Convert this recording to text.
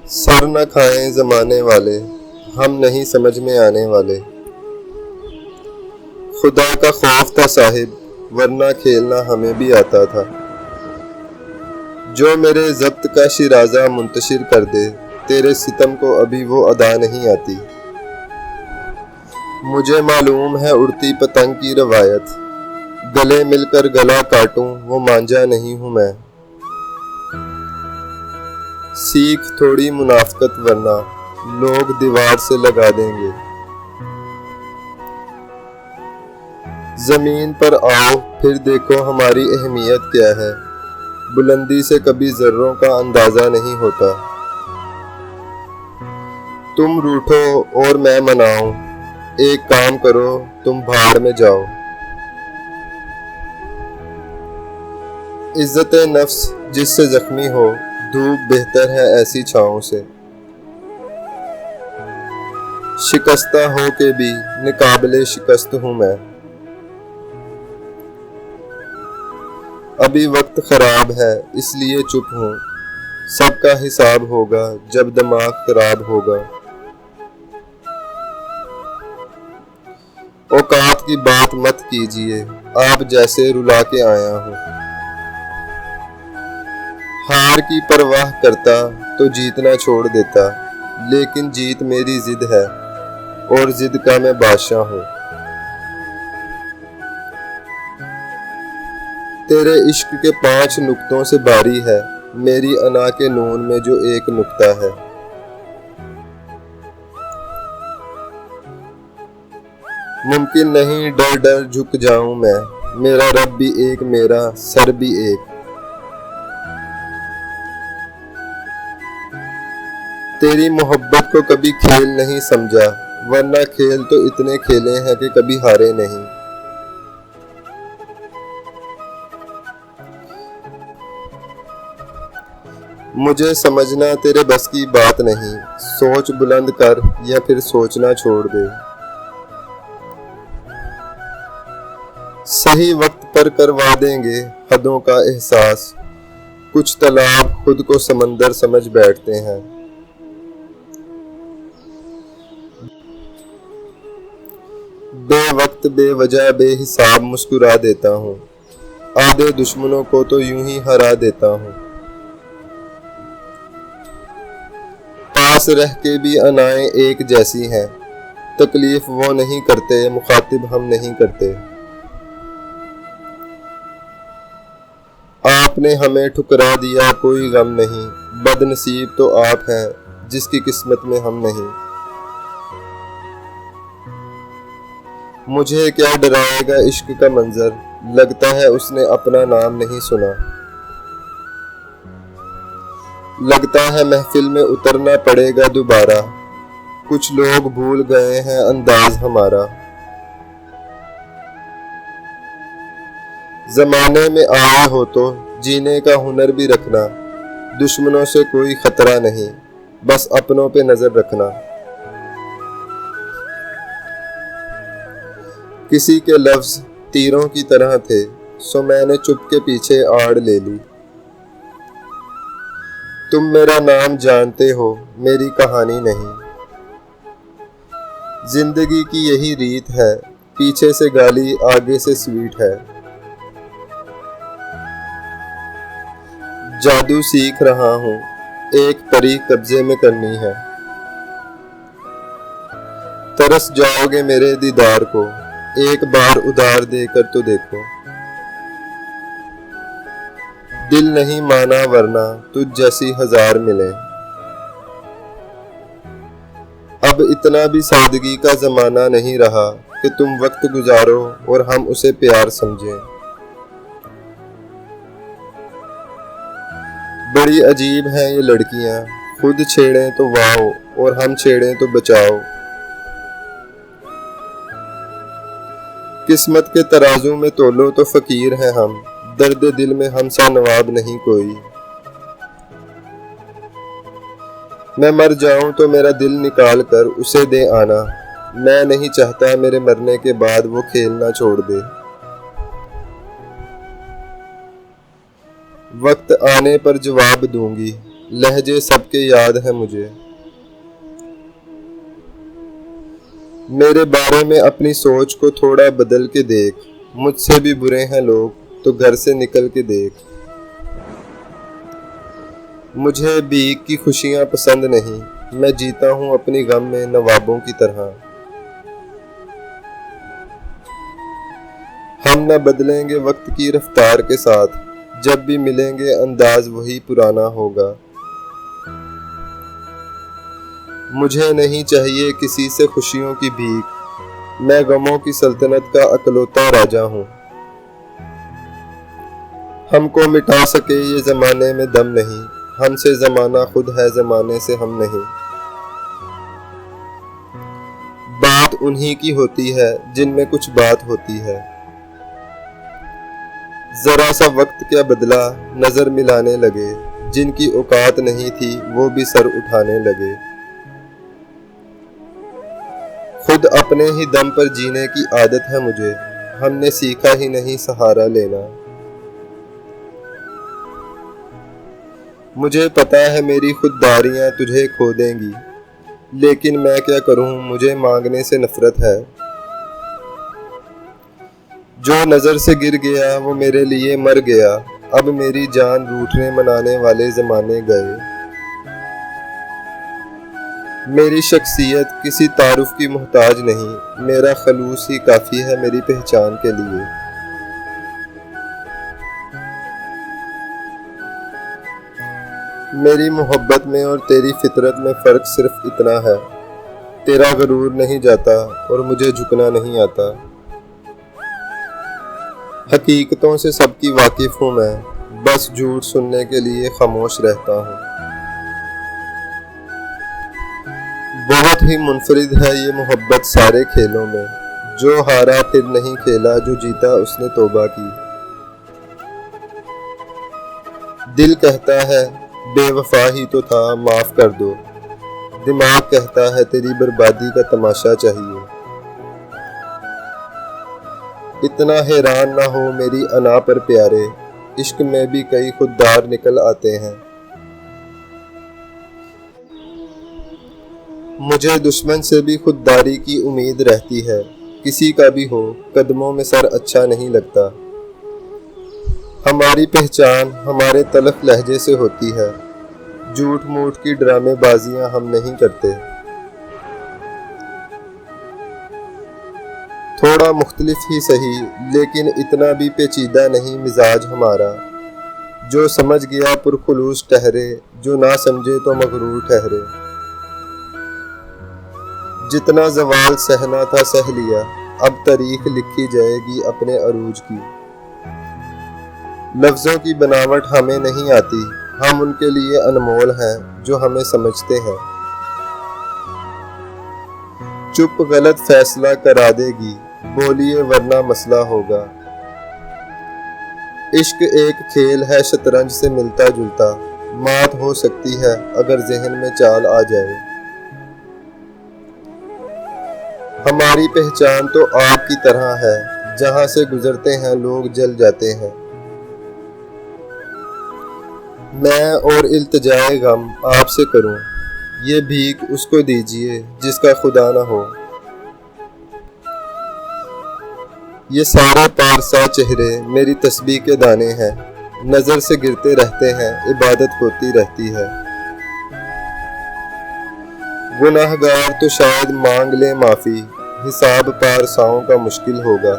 Sir न खाएं ज़माने वाले, हम नहीं समझ में आने वाले। खुदा का खौफ था साहिब, वरना खेलना हमें भी आता था। जो मेरे ज़ब्त का शिराज़ा मुंतशिर कर दे, तेरे सितम को अभी वो अदा नहीं आती। मुझे मालूम है उड़ती पतंग की रवायत, गले मिलकर गला काटूं वो मांझा नहीं हूँ मैं। सीख थोड़ी मुनाफकत वरना लोग दीवार से लगा देंगे। जमीन पर आओ फिर देखो हमारी अहमियत क्या है, बुलंदी से कभी जर्रों का अंदाजा नहीं होता। तुम रूठो और मैं मनाऊं, एक काम करो तुम भाड़ में जाओ। इज्जत नफ्स जिससे जख्मी हो, धूप बेहतर है ऐसी छाओं से। शिकस्ता हो के भी निकाबले शिकस्त हूं मैं। अभी वक्त खराब है इसलिए चुप हूं, सबका हिसाब होगा जब दिमाग खराब होगा। औकात की बात मत कीजिए, आप जैसे रुला के आया हूं। हार की परवाह करता तो जीतना छोड़ देता, लेकिन जीत मेरी जिद है और जिद का मैं बादशाह हूं। तेरे इश्क के 5 नुक्तों से बारी है मेरी अना के नून में जो एक नुक्ता है। मुमकिन नहीं डर डर झुक जाऊं मैं, मेरा रब भी एक मेरा सर भी एक। तेरी मोहब्बत को कभी खेल नहीं समझा, वरना खेल तो इतने खेले हैं कि कभी हारे नहीं। मुझे समझना तेरे बस की बात नहीं, सोच बुलंद कर या फिर सोचना छोड़ दे। सही वक्त पर करवा देंगे हदों का एहसास, कुछ तालाब खुद को समंदर समझ बैठते हैं। बेवक्त बेवजह बेहिसाब मुस्कुरा देता हूँ, आधे दुश्मनों को तो यूं ही हरा देता हूँ। पास रह के भी अनाएं एक जैसी हैं, तकलीफ वो नहीं करते मुखातिब हम नहीं करते। आपने हमें ठुकरा दिया कोई गम नहीं, बदनसीब तो आप हैं जिसकी किस्मत में हम नहीं। मुझे क्या डराएगा इश्क का मंजर, लगता है उसने अपना नाम नहीं सुना। लगता है महफिल में उतरना पड़ेगा दोबारा, कुछ लोग भूल गए हैं अंदाज हमारा। जमाने में आए हो तो जीने का हुनर भी रखना, दुश्मनों से कोई खतरा नहीं, बस अपनों पे नजर रखना। किसी के लफ्ज तीरों की तरह थे, सो मैंने चुप के पीछे आड़ ले ली। तुम मेरा नाम जानते हो मेरी कहानी नहीं। जिंदगी की यही रीत है, पीछे से गाली आगे से स्वीट है। जादू सीख रहा हूँ, एक परी कब्जे में करनी है। तरस जाओगे मेरे दीदार को, एक बार उधार देकर तो देखो। दिल नहीं माना वरना तुझ जैसी 1000 मिले। अब इतना भी सादगी का जमाना नहीं रहा कि तुम वक्त गुजारो और हम उसे प्यार समझें। बड़ी अजीब हैं ये लड़कियां, खुद छेड़ें तो वाओ और हम छेड़ें तो बचाओ। किस्मत के तराजू में तोलो तो फकीर हैं हम, दर्द दिल में हमसा नवाब नहीं कोई। मैं मर जाऊं तो मेरा दिल निकाल कर उसे दे आना, मैं नहीं चाहता मेरे मरने के बाद वो खेलना छोड़ दे। वक्त आने पर जवाब दूंगी, लहजे सबके याद हैं मुझे। मेरे बारे में अपनी सोच को थोड़ा बदल के देख, मुझसे भी बुरे हैं लोग तो घर से निकल के देख। मुझे भीख की खुशियाँ पसंद नहीं, मैं जीता हूँ अपनी गम में नवाबों की तरह। हम न बदलेंगे वक्त की रफ्तार के साथ, जब भी मिलेंगे अंदाज वही पुराना होगा। मुझे नहीं चाहिए किसी से खुशियों की भीख, मैं गमों की सल्तनत का अकलौता राजा हूँ। हमको मिटा सके ये जमाने में दम नहीं, हमसे जमाना खुद है जमाने से हम नहीं। बात उन्हीं की होती है जिनमें कुछ बात होती है। जरा सा वक्त क्या बदला, नजर मिलाने लगे, जिनकी औकात नहीं थी वो भी सर उठाने लगे। खुद अपने ही दम पर जीने की आदत है मुझे, हमने सीखा ही नहीं सहारा लेना। मुझे पता है मेरी खुददारियां तुझे खो देंगी, लेकिन मैं क्या करूं, मुझे मांगने से नफरत है। जो नजर से गिर गया वो मेरे लिए मर गया, अब मेरी जान रूठने मनाने वाले जमाने गए। मेरी शख्सियत किसी तारुफ की मोहताज नहीं, मेरा खलूस ही काफी है मेरी पहचान के लिए। मेरी मोहब्बत में और तेरी फितरत में फ़र्क सिर्फ इतना है, तेरा गरूर नहीं जाता और मुझे झुकना नहीं आता। हकीकतों से सबकी वाकिफ हूँ मैं, बस झूठ सुनने के लिए खामोश रहता हूँ। बहुत ही मुनफरिद है ये मोहब्बत सारे खेलों में, जो हारा फिर नहीं खेला, जो जीता उसने तौबा की। दिल कहता है बेवफा ही तो था माफ कर दो, दिमाग कहता है तेरी बर्बादी का तमाशा चाहिए। इतना हैरान ना हो मेरी अना पर प्यारे, इश्क में भी कई खुददार निकल आते हैं। मुझे दुश्मन से भी खुददारी की उम्मीद रहती है, किसी का भी हो कदमों में सर अच्छा नहीं लगता। हमारी पहचान हमारे तलख लहजे से होती है, झूठ मूठ की ड्रामेबाजियां हम नहीं करते। थोड़ा मुख्तलिफ ही सही, लेकिन इतना भी पेचीदा नहीं मिजाज हमारा। जो समझ गया पुरखुलूस ठहरे, जो ना समझे तो मगरूर ठहरे। जितना जवाल सहना था सह लिया, अब तारीख लिखी जाएगी अपने अरूज की। लफ्जों की बनावट हमें नहीं आती, हम उनके लिए अनमोल हैं जो हमें समझते हैं। चुप गलत फैसला करा देगी, बोलिए वरना मसला होगा। इश्क एक खेल है शतरंज से मिलता जुलता, मात हो सकती है अगर जहन में चाल आ जाए। हमारी पहचान तो आग की तरह है, जहां से गुजरते हैं लोग जल जाते हैं। मैं और इल्तिजाए गम आपसे करूं, ये भीख उसको दीजिए जिसका खुदा ना हो। ये सारे पारसा चेहरे मेरी तस्बीह के दाने हैं, नजर से गिरते रहते हैं, इबादत होती रहती है। गुनाहगार तो शायद मांग ले माफी, हिसाब पारसाओं का मुश्किल होगा।